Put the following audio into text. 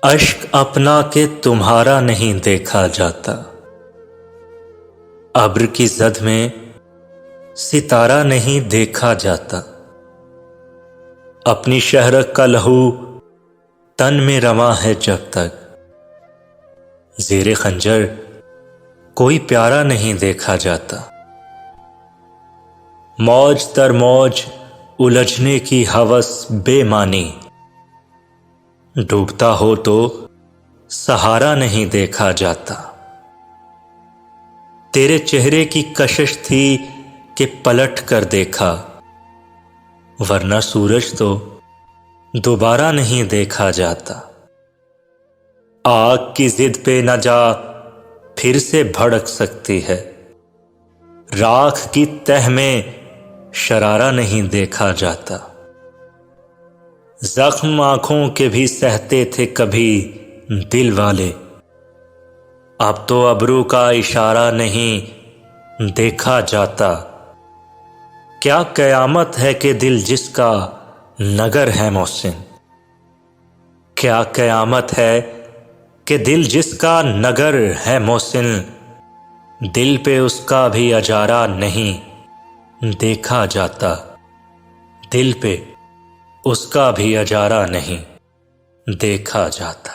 अश्क अपना के तुम्हारा नहीं देखा जाता। अब्र की जद में सितारा नहीं देखा जाता। अपनी शहरक का लहू तन में रवा है जब तक, ज़ेरे खंजर कोई प्यारा नहीं देखा जाता। मौज तर मौज उलझने की हवस बेमानी, डूबता हो तो सहारा नहीं देखा जाता। तेरे चेहरे की कशिश थी कि पलट कर देखा, वरना सूरज तो दोबारा नहीं देखा जाता। आग की जिद पे न जा फिर से भड़क सकती है, राख की तह में शरारा नहीं देखा जाता। जख्म आंखों के भी सहते थे कभी दिल वाले, अब तो अबरू का इशारा नहीं देखा जाता। क्या कयामत है कि दिल जिसका नगर है मोहसिन, क्या कयामत है कि दिल जिसका नगर है मोहसिन, दिल पे उसका भी अजारा नहीं देखा जाता। दिल पे उसका भी अजारा नहीं देखा जाता।